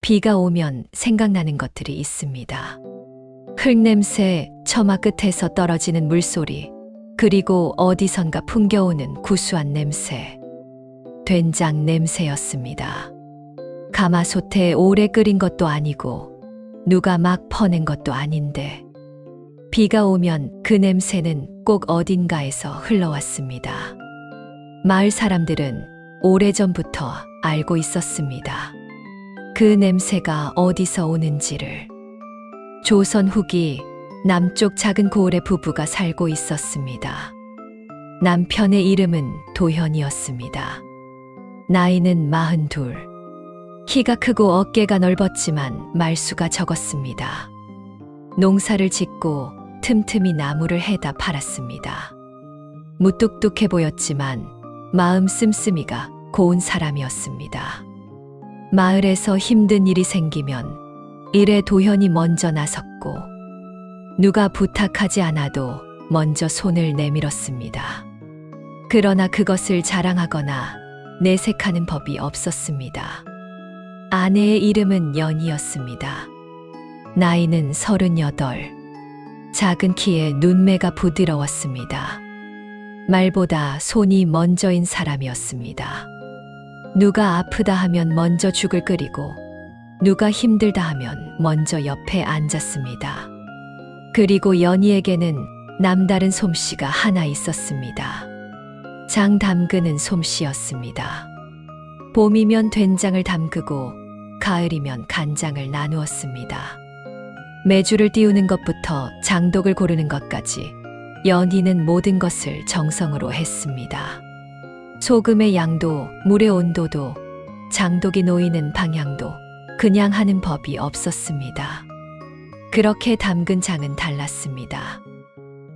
비가 오면 생각나는 것들이 있습니다. 흙냄새, 처마 끝에서 떨어지는 물소리, 그리고 어디선가 풍겨오는 구수한 냄새. 된장 냄새였습니다. 가마솥에 오래 끓인 것도 아니고 누가 막 퍼낸 것도 아닌데 비가 오면 그 냄새는 꼭 어딘가에서 흘러왔습니다. 마을 사람들은 오래전부터 알고 있었습니다. 그 냄새가 어디서 오는지를. 조선 후기 남쪽 작은 고을에 부부가 살고 있었습니다. 남편의 이름은 도현이었습니다. 나이는 42. 키가 크고 어깨가 넓었지만 말수가 적었습니다. 농사를 짓고 틈틈이 나무를 해다 팔았습니다. 무뚝뚝해 보였지만 마음 씀씀이가 고운 사람이었습니다. 마을에서 힘든 일이 생기면 일에 도현이 먼저 나섰고 누가 부탁하지 않아도 먼저 손을 내밀었습니다. 그러나 그것을 자랑하거나 내색하는 법이 없었습니다. 아내의 이름은 연희였습니다. 나이는 38. 작은 키에 눈매가 부드러웠습니다. 말보다 손이 먼저인 사람이었습니다. 누가 아프다 하면 먼저 죽을 끓이고 누가 힘들다 하면 먼저 옆에 앉았습니다. 그리고 연희에게는 남다른 솜씨가 하나 있었습니다. 장 담그는 솜씨였습니다. 봄이면 된장을 담그고 가을이면 간장을 나누었습니다. 메주를 띄우는 것부터 장독을 고르는 것까지 연희는 모든 것을 정성으로 했습니다. 소금의 양도, 물의 온도도, 장독이 놓이는 방향도 그냥 하는 법이 없었습니다. 그렇게 담근 장은 달랐습니다.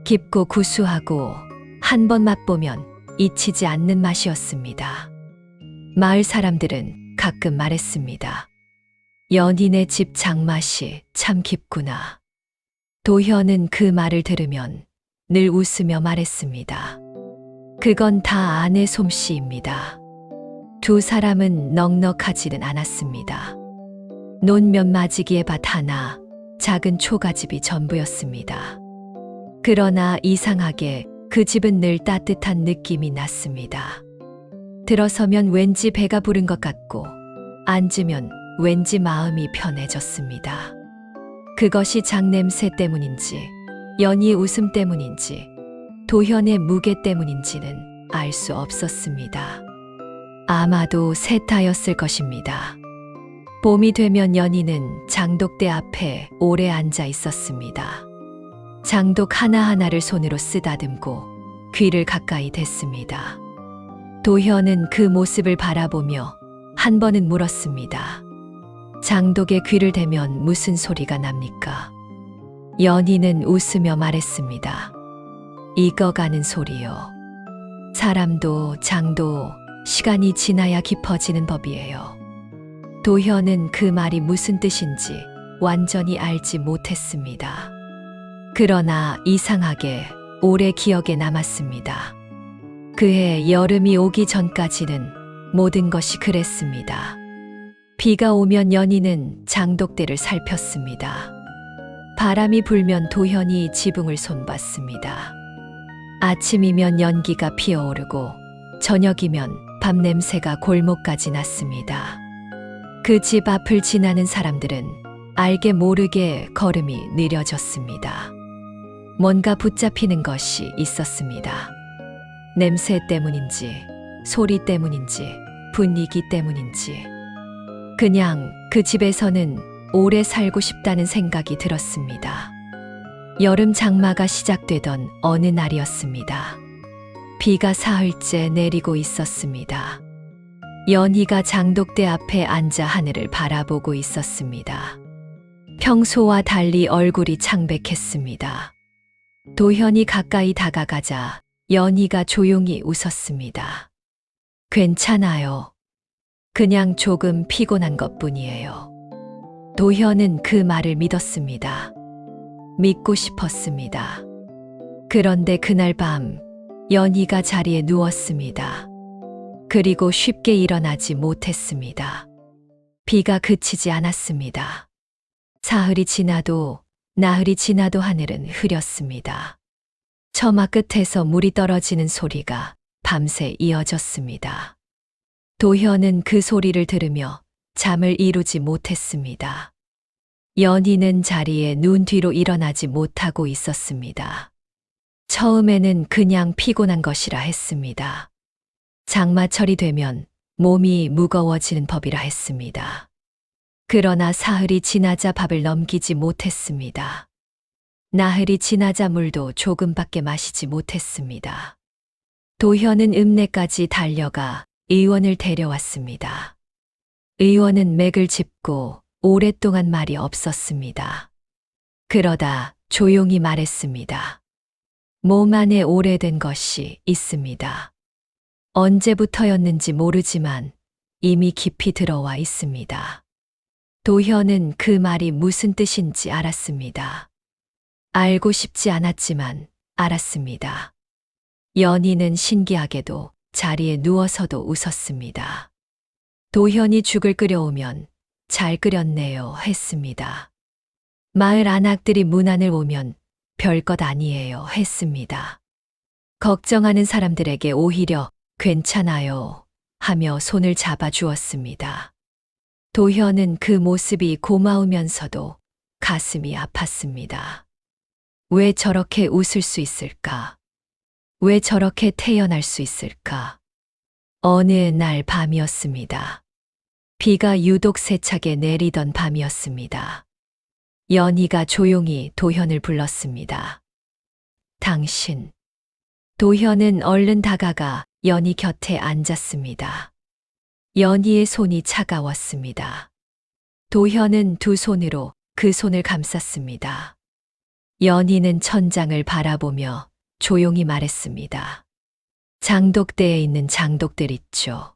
깊고 구수하고 한 번 맛보면 잊히지 않는 맛이었습니다. 마을 사람들은 가끔 말했습니다. 연희네 집 장맛이 참 깊구나. 도현은 그 말을 들으면 늘 웃으며 말했습니다. 그건 다 아내 솜씨입니다. 두 사람은 넉넉하지는 않았습니다. 논몇 마지기의 밭 하나, 작은 초가집이 전부였습니다. 그러나 이상하게 그 집은 늘 따뜻한 느낌이 났습니다. 들어서면 왠지 배가 부른 것 같고 앉으면 왠지 마음이 편해졌습니다. 그것이 장 냄새 때문인지 연희의 웃음 때문인지 도현의 무게 때문인지는 알 수 없었습니다. 아마도 셋다였을 것입니다. 봄이 되면 연희는 장독대 앞에 오래 앉아 있었습니다. 장독 하나하나를 손으로 쓰다듬고 귀를 가까이 댔습니다. 도현은 그 모습을 바라보며 한 번은 물었습니다. 장독에 귀를 대면 무슨 소리가 납니까? 연희는 웃으며 말했습니다. 익어가는 소리요. 사람도 장도 시간이 지나야 깊어지는 법이에요. 도현은 그 말이 무슨 뜻인지 완전히 알지 못했습니다. 그러나 이상하게 오래 기억에 남았습니다. 그해 여름이 오기 전까지는 모든 것이 그랬습니다. 비가 오면 연희는 장독대를 살폈습니다. 바람이 불면 도현이 지붕을 손봤습니다. 아침이면 연기가 피어오르고 저녁이면 밥 냄새가 골목까지 났습니다. 그 집 앞을 지나는 사람들은 알게 모르게 걸음이 느려졌습니다. 뭔가 붙잡히는 것이 있었습니다. 냄새 때문인지, 소리 때문인지, 분위기 때문인지. 그냥 그 집에서는 오래 살고 싶다는 생각이 들었습니다. 여름 장마가 시작되던 어느 날이었습니다. 비가 사흘째 내리고 있었습니다. 연희가 장독대 앞에 앉아 하늘을 바라보고 있었습니다. 평소와 달리 얼굴이 창백했습니다. 도현이 가까이 다가가자 연희가 조용히 웃었습니다. 괜찮아요. 그냥 조금 피곤한 것뿐이에요. 도현은 그 말을 믿었습니다. 믿고 싶었습니다. 그런데 그날 밤 연희가 자리에 누웠습니다. 그리고 쉽게 일어나지 못했습니다. 비가 그치지 않았습니다. 사흘이 지나도 나흘이 지나도 하늘은 흐렸습니다. 처마 끝에서 물이 떨어지는 소리가 밤새 이어졌습니다. 도현은 그 소리를 들으며 잠을 이루지 못했습니다. 연희는 자리에 눈 뒤로 일어나지 못하고 있었습니다. 처음에는 그냥 피곤한 것이라 했습니다. 장마철이 되면 몸이 무거워지는 법이라 했습니다. 그러나 사흘이 지나자 밥을 넘기지 못했습니다. 나흘이 지나자 물도 조금밖에 마시지 못했습니다. 도현은 읍내까지 달려가 의원을 데려왔습니다. 의원은 맥을 짚고 오랫동안 말이 없었습니다. 그러다 조용히 말했습니다. 몸 안에 오래된 것이 있습니다. 언제부터였는지 모르지만 이미 깊이 들어와 있습니다. 도현은 그 말이 무슨 뜻인지 알았습니다. 알고 싶지 않았지만 알았습니다. 연희는 신기하게도 자리에 누워서도 웃었습니다. 도현이 죽을 끓여오면 잘 끓였네요 했습니다. 마을 안악들이 문 안을 오면 별것 아니에요 했습니다. 걱정하는 사람들에게 오히려 괜찮아요 하며 손을 잡아 주었습니다. 도현은 그 모습이 고마우면서도 가슴이 아팠습니다. 왜 저렇게 웃을 수 있을까? 왜 저렇게 태어날 수 있을까? 어느 날 밤이었습니다. 비가 유독 세차게 내리던 밤이었습니다. 연희가 조용히 도현을 불렀습니다. 당신. 도현은 얼른 다가가 연희 곁에 앉았습니다. 연희의 손이 차가웠습니다. 도현은 두 손으로 그 손을 감쌌습니다. 연희는 천장을 바라보며 조용히 말했습니다. 장독대에 있는 장독들 있죠.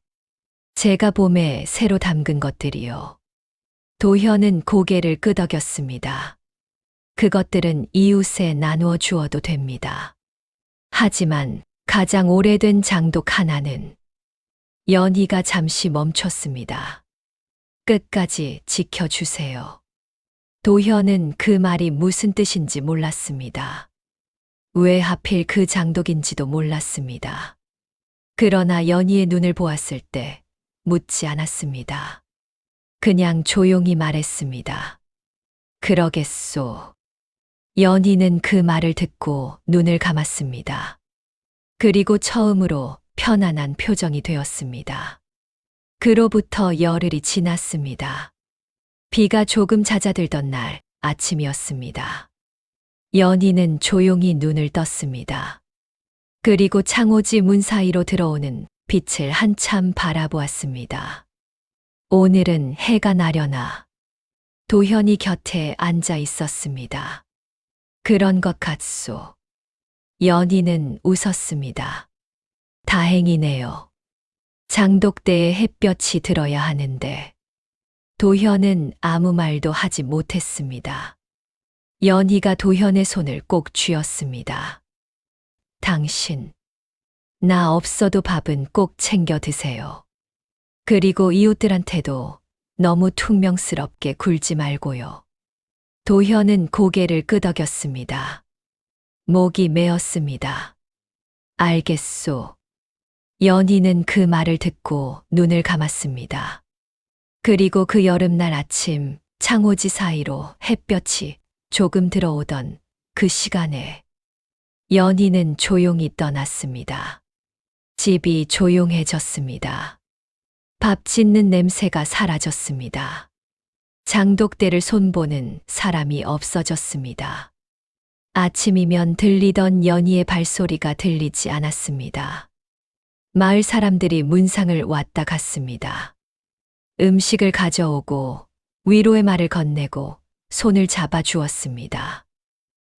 제가 봄에 새로 담근 것들이요. 도현은 고개를 끄덕였습니다. 그것들은 이웃에 나누어 주어도 됩니다. 하지만 가장 오래된 장독 하나는 연희가 잠시 멈췄습니다. 끝까지 지켜주세요. 도현은 그 말이 무슨 뜻인지 몰랐습니다. 왜 하필 그 장독인지도 몰랐습니다. 그러나 연희의 눈을 보았을 때 묻지 않았습니다. 그냥 조용히 말했습니다. 그러겠소. 연희는 그 말을 듣고 눈을 감았습니다. 그리고 처음으로 편안한 표정이 되었습니다. 그로부터 열흘이 지났습니다. 비가 조금 잦아들던 날 아침이었습니다. 연희는 조용히 눈을 떴습니다. 그리고 창호지 문 사이로 들어오는 빛을 한참 바라보았습니다. 오늘은 해가 나려나. 도현이 곁에 앉아 있었습니다. 그런 것 같소. 연희는 웃었습니다. 다행이네요. 장독대에 햇볕이 들어야 하는데. 도현은 아무 말도 하지 못했습니다. 연희가 도현의 손을 꼭 쥐었습니다. 당신, 나 없어도 밥은 꼭 챙겨 드세요. 그리고 이웃들한테도 너무 퉁명스럽게 굴지 말고요. 도현은 고개를 끄덕였습니다. 목이 메었습니다. 알겠소. 연희는 그 말을 듣고 눈을 감았습니다. 그리고 그 여름날 아침 창호지 사이로 햇볕이 조금 들어오던 그 시간에 연희는 조용히 떠났습니다. 집이 조용해졌습니다. 밥 짓는 냄새가 사라졌습니다. 장독대를 손보는 사람이 없어졌습니다. 아침이면 들리던 연희의 발소리가 들리지 않았습니다. 마을 사람들이 문상을 왔다 갔습니다. 음식을 가져오고 위로의 말을 건네고 손을 잡아 주었습니다.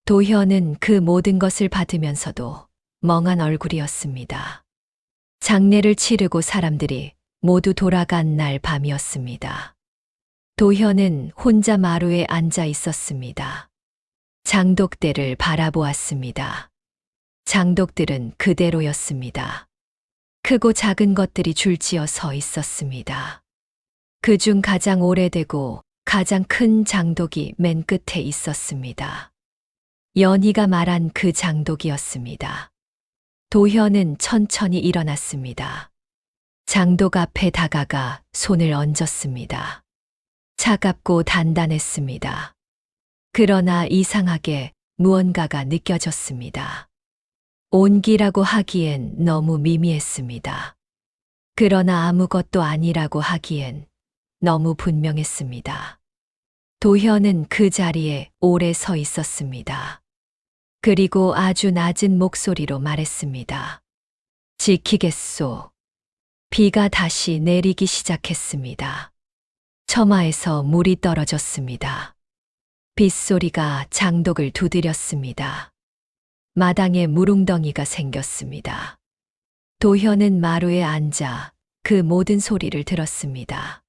도현은 그 모든 것을 받으면서도 멍한 얼굴이었습니다. 장례를 치르고 사람들이 모두 돌아간 날 밤이었습니다. 도현은 혼자 마루에 앉아 있었습니다. 장독대를 바라보았습니다. 장독들은 그대로였습니다. 크고 작은 것들이 줄지어 서 있었습니다. 그중 가장 오래되고 가장 큰 장독이 맨 끝에 있었습니다. 연희가 말한 그 장독이었습니다. 도현은 천천히 일어났습니다. 장독 앞에 다가가 손을 얹었습니다. 차갑고 단단했습니다. 그러나 이상하게 무언가가 느껴졌습니다. 온기라고 하기엔 너무 미미했습니다. 그러나 아무것도 아니라고 하기엔 너무 분명했습니다. 도현은 그 자리에 오래 서 있었습니다. 그리고 아주 낮은 목소리로 말했습니다. 지키겠소. 비가 다시 내리기 시작했습니다. 처마에서 물이 떨어졌습니다. 빗소리가 장독을 두드렸습니다. 마당에 물웅덩이가 생겼습니다. 도현은 마루에 앉아 그 모든 소리를 들었습니다.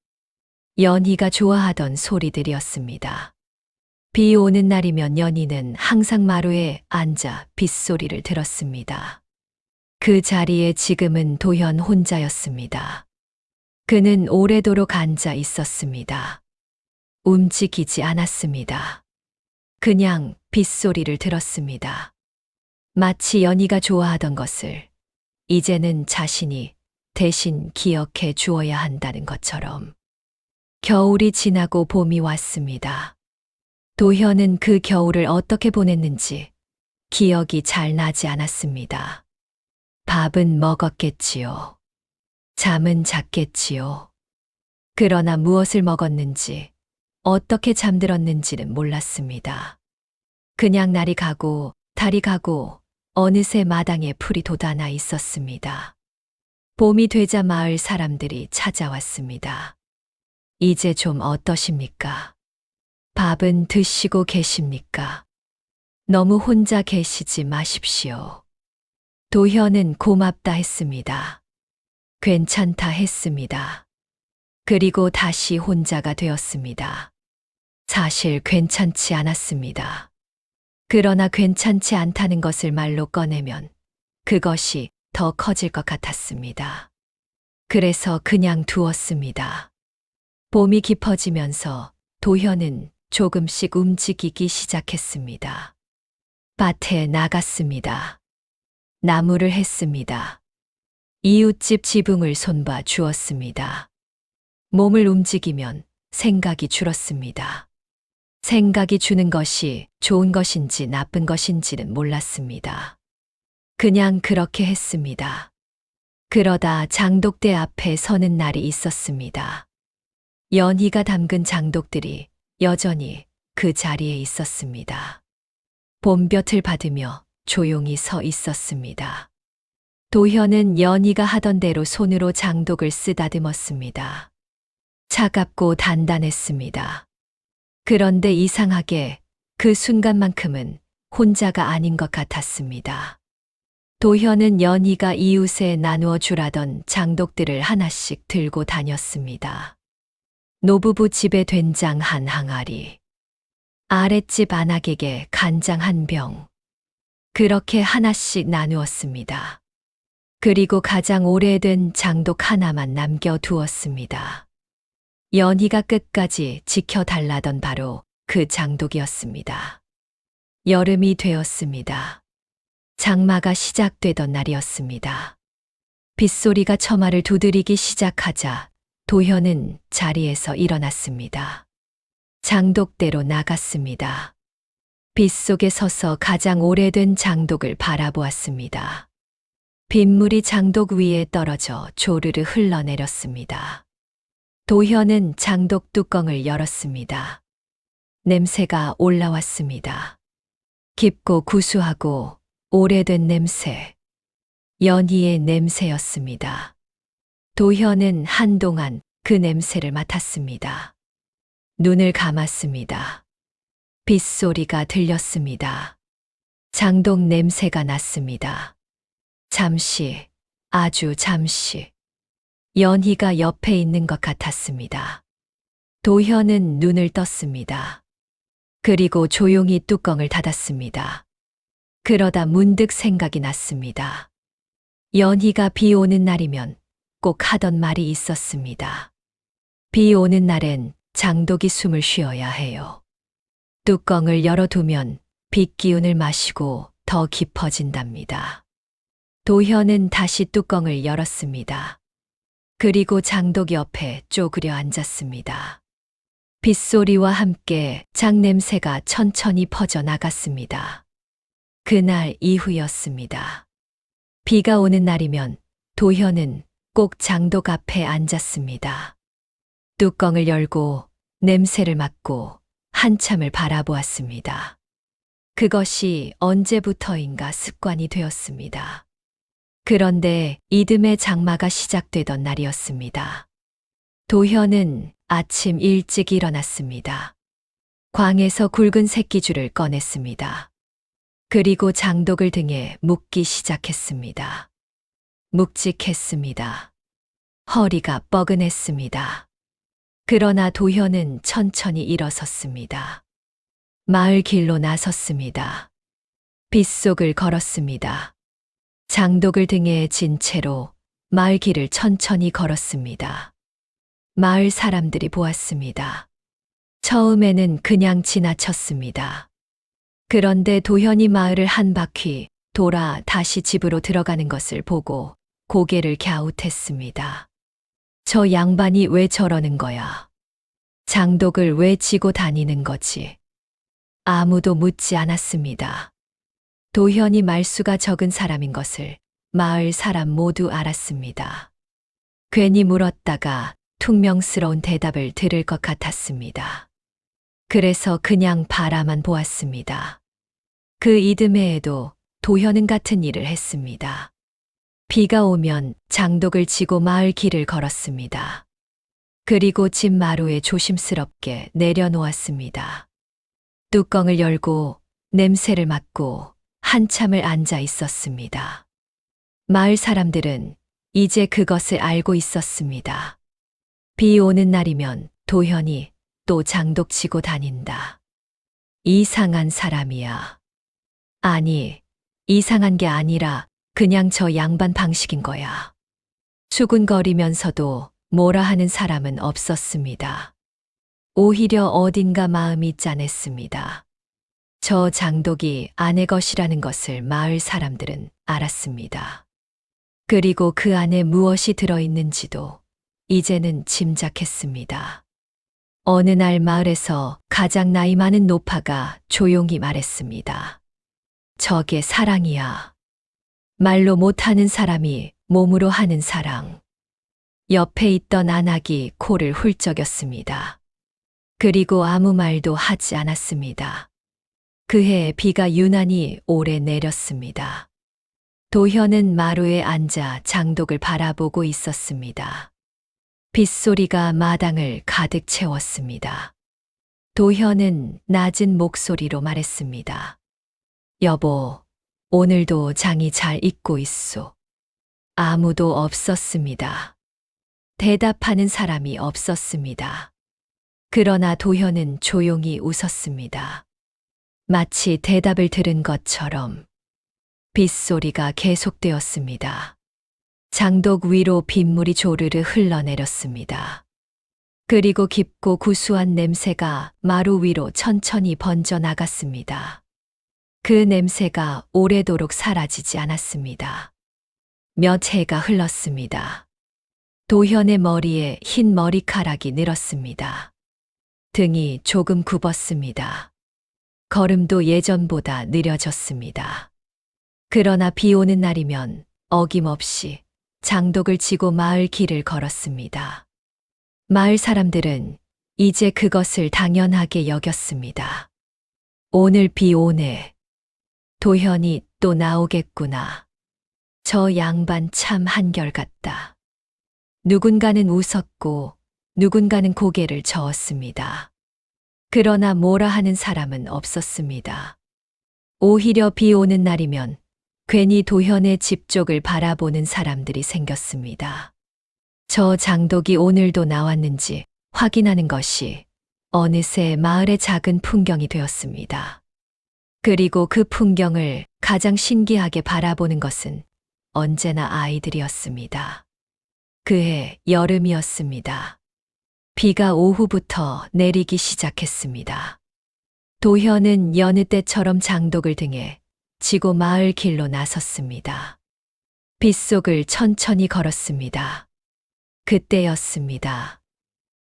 연희가 좋아하던 소리들이었습니다. 비 오는 날이면 연희는 항상 마루에 앉아 빗소리를 들었습니다. 그 자리에 지금은 도현 혼자였습니다. 그는 오래도록 앉아 있었습니다. 움직이지 않았습니다. 그냥 빗소리를 들었습니다. 마치 연희가 좋아하던 것을 이제는 자신이 대신 기억해 주어야 한다는 것처럼. 겨울이 지나고 봄이 왔습니다. 도현은 그 겨울을 어떻게 보냈는지 기억이 잘 나지 않았습니다. 밥은 먹었겠지요. 잠은 잤겠지요. 그러나 무엇을 먹었는지, 어떻게 잠들었는지는 몰랐습니다. 그냥 날이 가고 달이 가고 어느새 마당에 풀이 돋아나 있었습니다. 봄이 되자 마을 사람들이 찾아왔습니다. 이제 좀 어떠십니까? 밥은 드시고 계십니까? 너무 혼자 계시지 마십시오. 도현은 고맙다 했습니다. 괜찮다 했습니다. 그리고 다시 혼자가 되었습니다. 사실 괜찮지 않았습니다. 그러나 괜찮지 않다는 것을 말로 꺼내면 그것이 더 커질 것 같았습니다. 그래서 그냥 두었습니다. 봄이 깊어지면서 도현은 조금씩 움직이기 시작했습니다. 밭에 나갔습니다. 나무를 했습니다. 이웃집 지붕을 손봐 주었습니다. 몸을 움직이면 생각이 줄었습니다. 생각이 주는 것이 좋은 것인지 나쁜 것인지는 몰랐습니다. 그냥 그렇게 했습니다. 그러다 장독대 앞에 서는 날이 있었습니다. 연희가 담근 장독들이 여전히 그 자리에 있었습니다. 봄볕을 받으며 조용히 서 있었습니다. 도현은 연희가 하던 대로 손으로 장독을 쓰다듬었습니다. 차갑고 단단했습니다. 그런데 이상하게 그 순간만큼은 혼자가 아닌 것 같았습니다. 도현은 연희가 이웃에 나누어 주라던 장독들을 하나씩 들고 다녔습니다. 노부부 집에 된장 한 항아리, 아랫집 안악에게 간장 한 병, 그렇게 하나씩 나누었습니다. 그리고 가장 오래된 장독 하나만 남겨두었습니다. 연희가 끝까지 지켜달라던 바로 그 장독이었습니다. 여름이 되었습니다. 장마가 시작되던 날이었습니다. 빗소리가 처마를 두드리기 시작하자 도현은 자리에서 일어났습니다. 장독대로 나갔습니다. 빗속에 서서 가장 오래된 장독을 바라보았습니다. 빗물이 장독 위에 떨어져 조르르 흘러내렸습니다. 도현은 장독 뚜껑을 열었습니다. 냄새가 올라왔습니다. 깊고 구수하고 오래된 냄새, 연희의 냄새였습니다. 도현은 한동안 그 냄새를 맡았습니다. 눈을 감았습니다. 빗소리가 들렸습니다. 장독 냄새가 났습니다. 잠시, 아주 잠시, 연희가 옆에 있는 것 같았습니다. 도현은 눈을 떴습니다. 그리고 조용히 뚜껑을 닫았습니다. 그러다 문득 생각이 났습니다. 연희가 비 오는 날이면 꼭 하던 말이 있었습니다. 비 오는 날엔 장독이 숨을 쉬어야 해요. 뚜껑을 열어두면 빛 기운을 마시고 더 깊어진답니다. 도현은 다시 뚜껑을 열었습니다. 그리고 장독 옆에 쪼그려 앉았습니다. 빗소리와 함께 장냄새가 천천히 퍼져나갔습니다. 그날 이후였습니다. 비가 오는 날이면 도현은 꼭 장독 앞에 앉았습니다. 뚜껑을 열고 냄새를 맡고 한참을 바라보았습니다. 그것이 언제부터인가 습관이 되었습니다. 그런데 이듬해 장마가 시작되던 날이었습니다. 도현은 아침 일찍 일어났습니다. 광에서 굵은 새끼줄을 꺼냈습니다. 그리고 장독을 등에 묶기 시작했습니다. 묵직했습니다. 허리가 뻐근했습니다. 그러나 도현은 천천히 일어섰습니다. 마을 길로 나섰습니다. 빗속을 걸었습니다. 장독을 등에 진 채로 마을 길을 천천히 걸었습니다. 마을 사람들이 보았습니다. 처음에는 그냥 지나쳤습니다. 그런데 도현이 마을을 한 바퀴 돌아 다시 집으로 들어가는 것을 보고 고개를 갸웃했습니다. 저 양반이 왜 저러는 거야? 장독을 왜 지고 다니는 거지? 아무도 묻지 않았습니다. 도현이 말수가 적은 사람인 것을 마을 사람 모두 알았습니다. 괜히 물었다가 퉁명스러운 대답을 들을 것 같았습니다. 그래서 그냥 바라만 보았습니다. 그 이듬해에도 도현은 같은 일을 했습니다. 비가 오면 장독을 지고 마을 길을 걸었습니다. 그리고 집 마루에 조심스럽게 내려놓았습니다. 뚜껑을 열고 냄새를 맡고 한참을 앉아 있었습니다. 마을 사람들은 이제 그것을 알고 있었습니다. 비 오는 날이면 도현이 또 장독 치고 다닌다. 이상한 사람이야. 아니, 이상한 게 아니라 그냥 저 양반 방식인 거야. 수군거리면서도 뭐라 하는 사람은 없었습니다. 오히려 어딘가 마음이 짠했습니다. 저 장독이 아내 것이라는 것을 마을 사람들은 알았습니다. 그리고 그 안에 무엇이 들어있는지도 이제는 짐작했습니다. 어느 날 마을에서 가장 나이 많은 노파가 조용히 말했습니다. 저게 사랑이야. 말로 못하는 사람이 몸으로 하는 사랑. 옆에 있던 안악이 코를 훌쩍였습니다. 그리고 아무 말도 하지 않았습니다. 그해 비가 유난히 오래 내렸습니다. 도현은 마루에 앉아 장독을 바라보고 있었습니다. 빗소리가 마당을 가득 채웠습니다. 도현은 낮은 목소리로 말했습니다. 여보, 오늘도 장이 잘 익고 있소. 아무도 없었습니다. 대답하는 사람이 없었습니다. 그러나 도현은 조용히 웃었습니다. 마치 대답을 들은 것처럼 빗소리가 계속되었습니다. 장독 위로 빗물이 조르르 흘러내렸습니다. 그리고 깊고 구수한 냄새가 마루 위로 천천히 번져나갔습니다. 그 냄새가 오래도록 사라지지 않았습니다. 몇 해가 흘렀습니다. 도현의 머리에 흰 머리카락이 늘었습니다. 등이 조금 굽었습니다. 걸음도 예전보다 느려졌습니다. 그러나 비 오는 날이면 어김없이 장독을 지고 마을 길을 걸었습니다. 마을 사람들은 이제 그것을 당연하게 여겼습니다. 오늘 비 오네. 도현이 또 나오겠구나. 저 양반 참 한결같다. 누군가는 웃었고 누군가는 고개를 저었습니다. 그러나 뭐라 하는 사람은 없었습니다. 오히려 비 오는 날이면 괜히 도현의 집 쪽을 바라보는 사람들이 생겼습니다. 저 장독이 오늘도 나왔는지 확인하는 것이 어느새 마을의 작은 풍경이 되었습니다. 그리고 그 풍경을 가장 신기하게 바라보는 것은 언제나 아이들이었습니다. 그해 여름이었습니다. 비가 오후부터 내리기 시작했습니다. 도현은 여느 때처럼 장독을 등에 지고 마을 길로 나섰습니다. 빗속을 천천히 걸었습니다. 그때였습니다.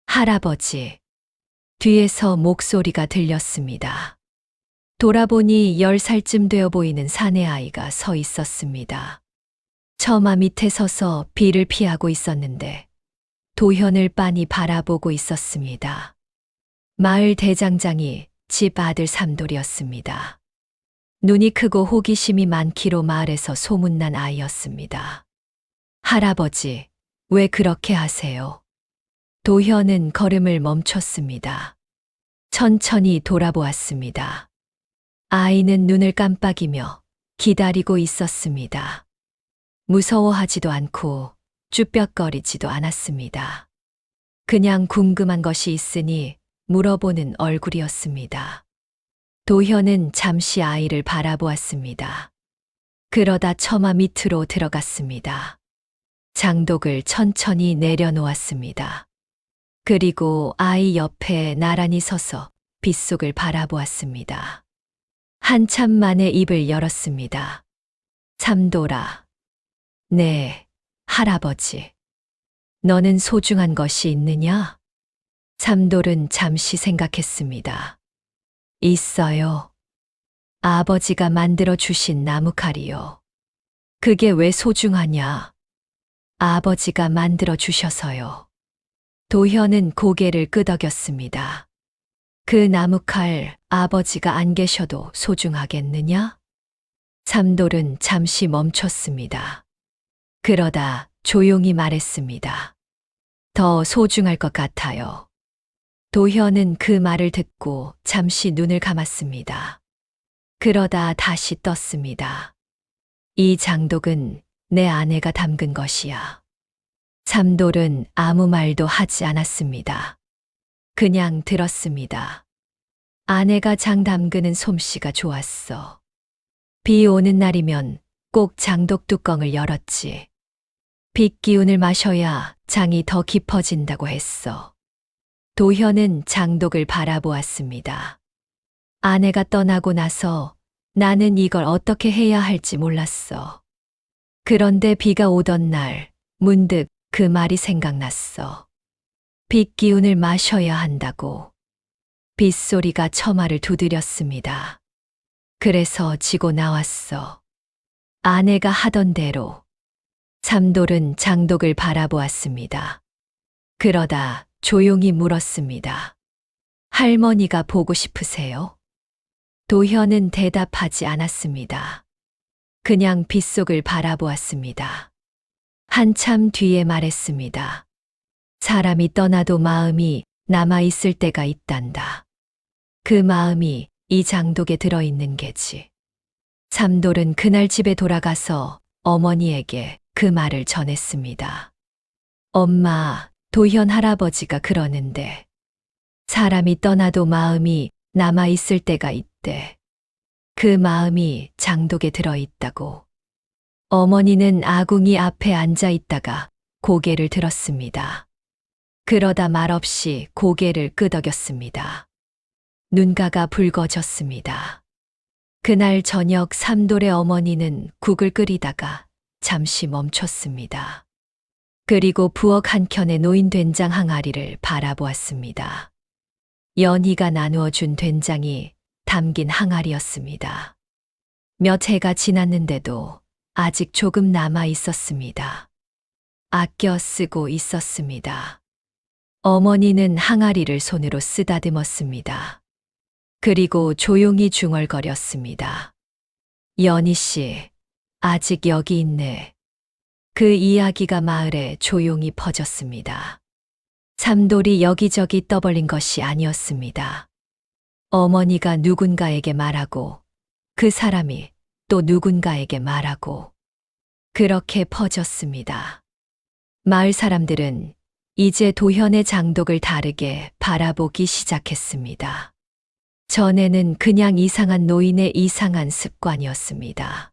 할아버지. 뒤에서 목소리가 들렸습니다. 돌아보니 10살쯤 되어 보이는 사내아이가 서 있었습니다. 처마 밑에 서서 비를 피하고 있었는데 도현을 빤히 바라보고 있었습니다. 마을 대장장이 집 아들 삼돌이었습니다. 눈이 크고 호기심이 많기로 마을에서 소문난 아이였습니다. 할아버지, 왜 그렇게 하세요? 도현은 걸음을 멈췄습니다. 천천히 돌아보았습니다. 아이는 눈을 깜빡이며 기다리고 있었습니다. 무서워하지도 않고 쭈뼛거리지도 않았습니다. 그냥 궁금한 것이 있으니 물어보는 얼굴이었습니다. 도현은 잠시 아이를 바라보았습니다. 그러다 처마 밑으로 들어갔습니다. 장독을 천천히 내려놓았습니다. 그리고 아이 옆에 나란히 서서 빗속을 바라보았습니다. 한참 만에 입을 열었습니다. 삼돌아. 네, 할아버지. 너는 소중한 것이 있느냐? 삼돌은 잠시 생각했습니다. 있어요. 아버지가 만들어 주신 나무칼이요. 그게 왜 소중하냐? 아버지가 만들어 주셔서요. 도현은 고개를 끄덕였습니다. 그 나무칼 아버지가 안 계셔도 소중하겠느냐? 삼돌은 잠시 멈췄습니다. 그러다 조용히 말했습니다. 더 소중할 것 같아요. 도현은 그 말을 듣고 잠시 눈을 감았습니다. 그러다 다시 떴습니다. 이 장독은 내 아내가 담근 것이야. 삼돌은 아무 말도 하지 않았습니다. 그냥 들었습니다. 아내가 장 담그는 솜씨가 좋았어. 비 오는 날이면 꼭 장독 뚜껑을 열었지. 빛 기운을 마셔야 장이 더 깊어진다고 했어. 도현은 장독을 바라보았습니다. 아내가 떠나고 나서 나는 이걸 어떻게 해야 할지 몰랐어. 그런데 비가 오던 날 문득 그 말이 생각났어. 빛 기운을 마셔야 한다고. 빗소리가 처마를 두드렸습니다. 그래서 지고 나왔어. 아내가 하던 대로. 삼돌은 장독을 바라보았습니다. 그러다 조용히 물었습니다. 할머니가 보고 싶으세요? 도현은 대답하지 않았습니다. 그냥 빗속을 바라보았습니다. 한참 뒤에 말했습니다. 사람이 떠나도 마음이 남아있을 때가 있단다. 그 마음이 이 장독에 들어있는 게지. 삼돌은 그날 집에 돌아가서 어머니에게 그 말을 전했습니다. 엄마, 도현 할아버지가 그러는데 사람이 떠나도 마음이 남아있을 때가 있대. 그 마음이 장독에 들어있다고. 어머니는 아궁이 앞에 앉아 있다가 고개를 들었습니다. 그러다 말없이 고개를 끄덕였습니다. 눈가가 붉어졌습니다. 그날 저녁 삼돌의 어머니는 국을 끓이다가 잠시 멈췄습니다. 그리고 부엌 한켠에 놓인 된장 항아리를 바라보았습니다. 연희가 나누어 준 된장이 담긴 항아리였습니다. 몇 해가 지났는데도 아직 조금 남아 있었습니다. 아껴 쓰고 있었습니다. 어머니는 항아리를 손으로 쓰다듬었습니다. 그리고 조용히 중얼거렸습니다. 연희 씨, 아직 여기 있네. 그 이야기가 마을에 조용히 퍼졌습니다. 삼돌이 여기저기 떠벌린 것이 아니었습니다. 어머니가 누군가에게 말하고 그 사람이 또 누군가에게 말하고 그렇게 퍼졌습니다. 마을 사람들은 이제 도현의 장독을 다르게 바라보기 시작했습니다. 전에는 그냥 이상한 노인의 이상한 습관이었습니다.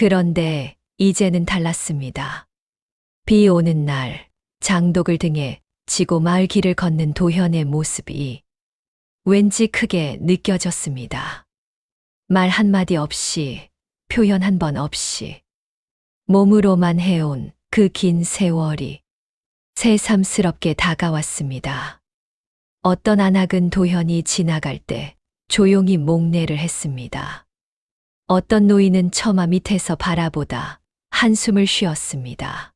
그런데 이제는 달랐습니다. 비 오는 날 장독을 등에 겹치고 마을 길을 걷는 도현의 모습이 왠지 크게 느껴졌습니다. 말 한마디 없이, 표현 한 번 없이, 몸으로만 해온 그 긴 세월이 새삼스럽게 다가왔습니다. 어떤 안악은 도현이 지나갈 때 조용히 목례를 했습니다. 어떤 노인은 처마 밑에서 바라보다 한숨을 쉬었습니다.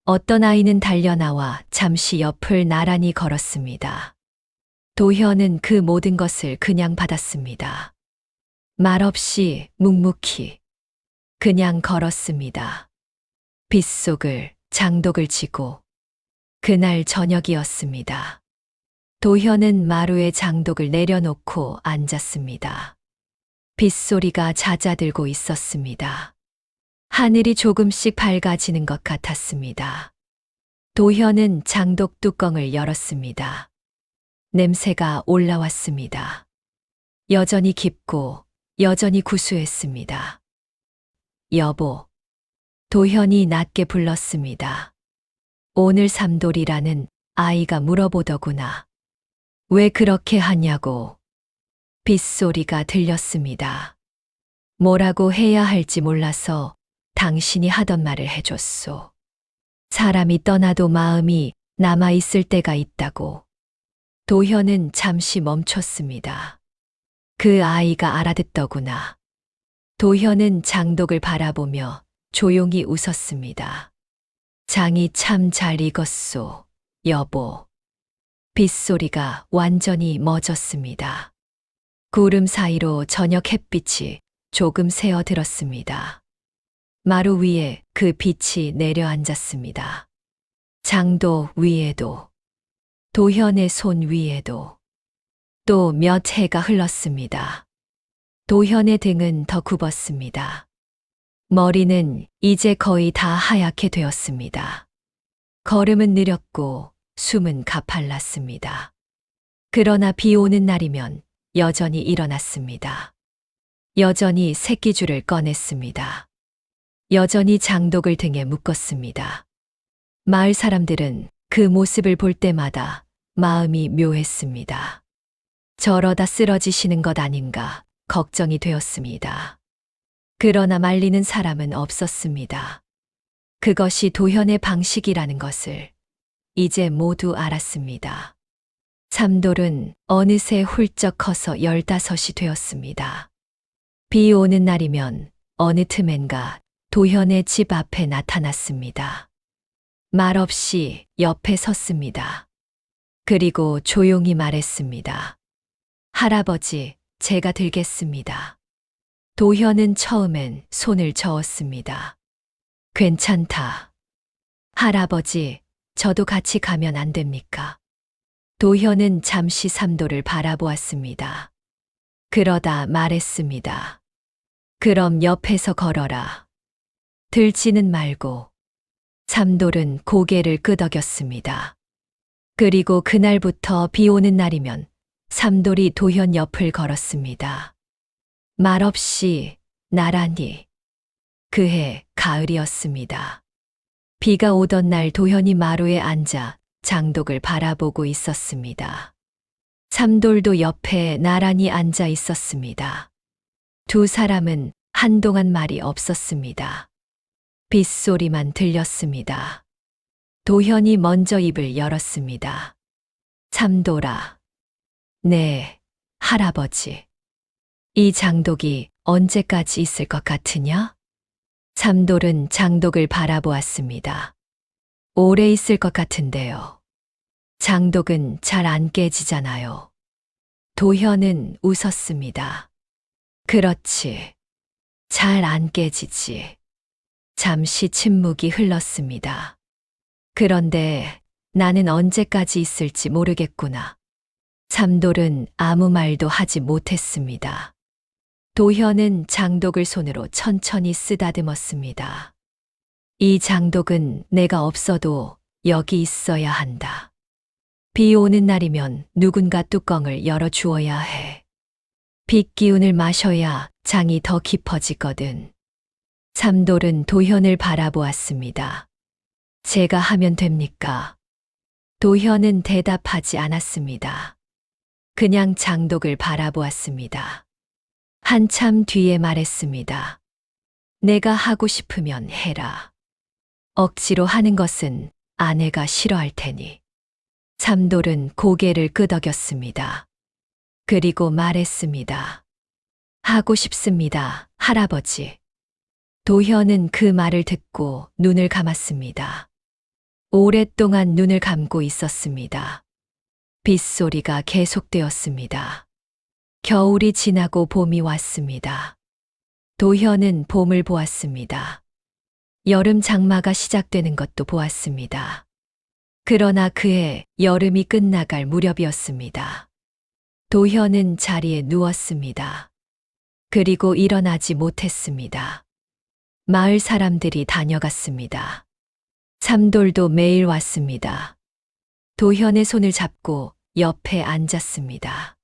어떤 아이는 달려나와 잠시 옆을 나란히 걸었습니다. 도현은 그 모든 것을 그냥 받았습니다. 말없이 묵묵히 그냥 걸었습니다. 빗속을 장독을 지고 그날 저녁이었습니다. 도현은 마루에 장독을 내려놓고 앉았습니다. 빗소리가 잦아들고 있었습니다. 하늘이 조금씩 밝아지는 것 같았습니다. 도현은 장독 뚜껑을 열었습니다. 냄새가 올라왔습니다. 여전히 깊고 여전히 구수했습니다. 여보. 도현이 낮게 불렀습니다. 오늘 삼돌이라는 아이가 물어보더구나. 왜 그렇게 하냐고. 빗소리가 들렸습니다. 뭐라고 해야 할지 몰라서 당신이 하던 말을 해줬소. 사람이 떠나도 마음이 남아있을 때가 있다고. 도현은 잠시 멈췄습니다. 그 아이가 알아듣더구나. 도현은 장독을 바라보며 조용히 웃었습니다. 장이 참 잘 익었소, 여보. 빗소리가 완전히 멎었습니다. 구름 사이로 저녁 햇빛이 조금 새어들었습니다. 마루 위에 그 빛이 내려앉았습니다. 장도 위에도, 도현의 손 위에도, 또 몇 해가 흘렀습니다. 도현의 등은 더 굽었습니다. 머리는 이제 거의 다 하얗게 되었습니다. 걸음은 느렸고 숨은 가팔랐습니다. 그러나 비 오는 날이면 여전히 일어났습니다. 여전히 새끼줄을 꺼냈습니다. 여전히 장독을 등에 묶었습니다. 마을 사람들은 그 모습을 볼 때마다 마음이 묘했습니다. 저러다 쓰러지시는 것 아닌가 걱정이 되었습니다. 그러나 말리는 사람은 없었습니다. 그것이 도현의 방식이라는 것을 이제 모두 알았습니다. 삼돌은 어느새 훌쩍 커서 15이 되었습니다. 비 오는 날이면 어느 틈엔가 도현의 집 앞에 나타났습니다. 말없이 옆에 섰습니다. 그리고 조용히 말했습니다. 할아버지, 제가 들겠습니다. 도현은 처음엔 손을 저었습니다. 괜찮다. 할아버지, 저도 같이 가면 안 됩니까? 도현은 잠시 삼돌을 바라보았습니다. 그러다 말했습니다. 그럼 옆에서 걸어라. 들지는 말고. 삼돌은 고개를 끄덕였습니다. 그리고 그날부터 비 오는 날이면 삼돌이 도현 옆을 걸었습니다. 말없이 나란히. 그해 가을이었습니다. 비가 오던 날 도현이 마루에 앉아 장독을 바라보고 있었습니다. 삼돌도 옆에 나란히 앉아 있었습니다. 두 사람은 한동안 말이 없었습니다. 빗소리만 들렸습니다. 도현이 먼저 입을 열었습니다. 삼돌아. 네, 할아버지. 이 장독이 언제까지 있을 것 같으냐? 삼돌은 장독을 바라보았습니다. 오래 있을 것 같은데요. 장독은 잘 안 깨지잖아요. 도현은 웃었습니다. 그렇지. 잘 안 깨지지. 잠시 침묵이 흘렀습니다. 그런데 나는 언제까지 있을지 모르겠구나. 삼돌은 아무 말도 하지 못했습니다. 도현은 장독을 손으로 천천히 쓰다듬었습니다. 이 장독은 내가 없어도 여기 있어야 한다. 비 오는 날이면 누군가 뚜껑을 열어주어야 해. 빛 기운을 마셔야 장이 더 깊어지거든. 삼돌은 도현을 바라보았습니다. 제가 하면 됩니까? 도현은 대답하지 않았습니다. 그냥 장독을 바라보았습니다. 한참 뒤에 말했습니다. 내가 하고 싶으면 해라. 억지로 하는 것은 아내가 싫어할 테니. 삼돌은 고개를 끄덕였습니다. 그리고 말했습니다. 하고 싶습니다, 할아버지. 도현은 그 말을 듣고 눈을 감았습니다. 오랫동안 눈을 감고 있었습니다. 빗소리가 계속되었습니다. 겨울이 지나고 봄이 왔습니다. 도현은 봄을 보았습니다. 여름 장마가 시작되는 것도 보았습니다. 그러나 그해 여름이 끝나갈 무렵이었습니다. 도현은 자리에 누웠습니다. 그리고 일어나지 못했습니다. 마을 사람들이 다녀갔습니다. 삼돌도 매일 왔습니다. 도현의 손을 잡고 옆에 앉았습니다.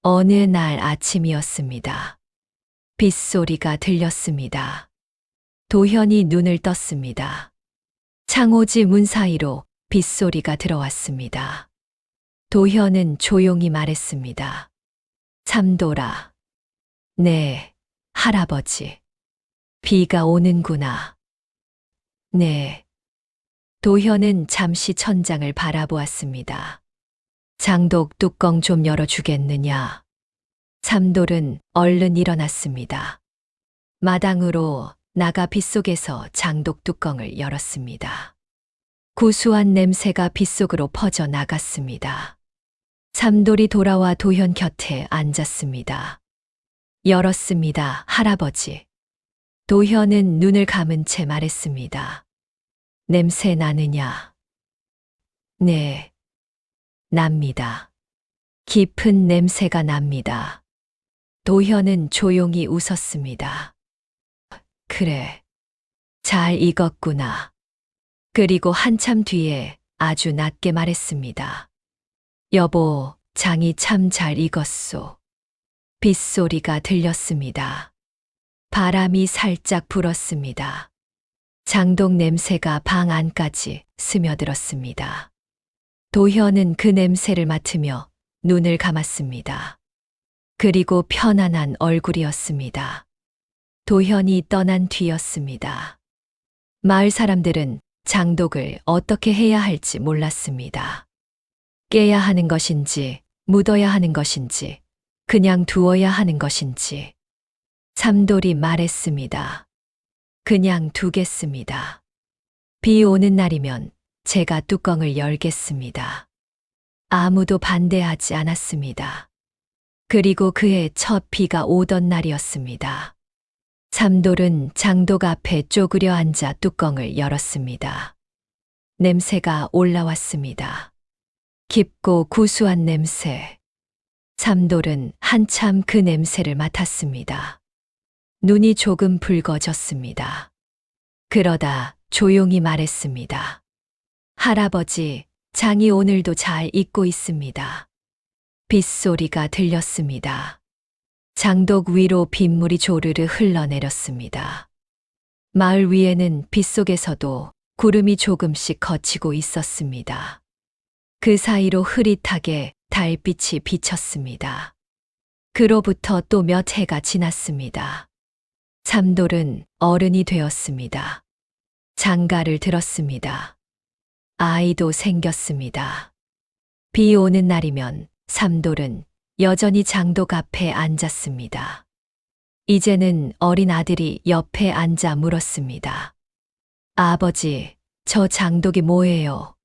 어느 날 아침이었습니다. 빗소리가 들렸습니다. 도현이 눈을 떴습니다. 창호지 문 사이로 빗소리가 들어왔습니다. 도현은 조용히 말했습니다. 삼돌아. 네, 할아버지. 비가 오는구나. 네. 도현은 잠시 천장을 바라보았습니다. 장독 뚜껑 좀 열어주겠느냐? 삼돌은 얼른 일어났습니다. 마당으로 나가 빗속에서 장독 뚜껑을 열었습니다. 구수한 냄새가 빗속으로 퍼져 나갔습니다. 삼돌이 돌아와 도현 곁에 앉았습니다. 열었습니다, 할아버지. 도현은 눈을 감은 채 말했습니다. 냄새 나느냐? 네, 납니다. 깊은 냄새가 납니다. 도현은 조용히 웃었습니다. 그래, 잘 익었구나. 그리고 한참 뒤에 아주 낮게 말했습니다. 여보, 장이 참 잘 익었소. 빗소리가 들렸습니다. 바람이 살짝 불었습니다. 장독 냄새가 방 안까지 스며들었습니다. 도현은 그 냄새를 맡으며 눈을 감았습니다. 그리고 편안한 얼굴이었습니다. 도현이 떠난 뒤였습니다. 마을 사람들은 장독을 어떻게 해야 할지 몰랐습니다. 깨야 하는 것인지, 묻어야 하는 것인지, 그냥 두어야 하는 것인지. 삼돌이 말했습니다. 그냥 두겠습니다. 비 오는 날이면 제가 뚜껑을 열겠습니다. 아무도 반대하지 않았습니다. 그리고 그해 첫 비가 오던 날이었습니다. 삼돌은 장독 앞에 쪼그려 앉아 뚜껑을 열었습니다. 냄새가 올라왔습니다. 깊고 구수한 냄새. 삼돌은 한참 그 냄새를 맡았습니다. 눈이 조금 붉어졌습니다. 그러다 조용히 말했습니다. 할아버지, 장이 오늘도 잘 익고 있습니다. 빗소리가 들렸습니다. 장독 위로 빗물이 조르르 흘러내렸습니다. 마을 위에는 빗속에서도 구름이 조금씩 걷히고 있었습니다. 그 사이로 흐릿하게 달빛이 비쳤습니다. 그로부터 또 몇 해가 지났습니다. 삼돌은 어른이 되었습니다. 장가를 들었습니다. 아이도 생겼습니다. 비 오는 날이면 삼돌은 여전히 장독 앞에 앉았습니다. 이제는 어린 아들이 옆에 앉아 물었습니다. 아버지, 저 장독이 뭐예요?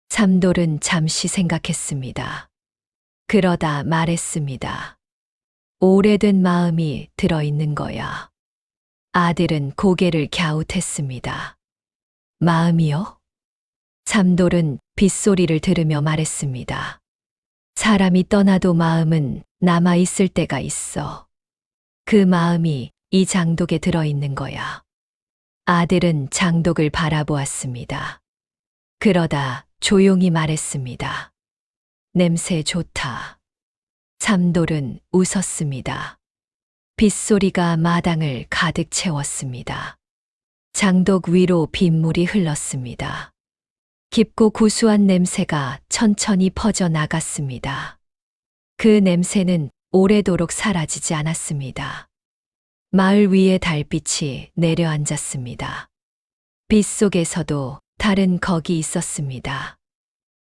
삼돌은 잠시 생각했습니다. 그러다 말했습니다. 오래된 마음이 들어있는 거야. 아들은 고개를 갸웃했습니다. 마음이요? 삼돌은 빗소리를 들으며 말했습니다. 사람이 떠나도 마음은 남아있을 때가 있어. 그 마음이 이 장독에 들어있는 거야. 아들은 장독을 바라보았습니다. 그러다 조용히 말했습니다. 냄새 좋다. 삼돌은 웃었습니다. 빗소리가 마당을 가득 채웠습니다. 장독 위로 빗물이 흘렀습니다. 깊고 구수한 냄새가 천천히 퍼져 나갔습니다. 그 냄새는 오래도록 사라지지 않았습니다. 마을 위에 달빛이 내려앉았습니다. 빛 속에서도 달은 거기 있었습니다.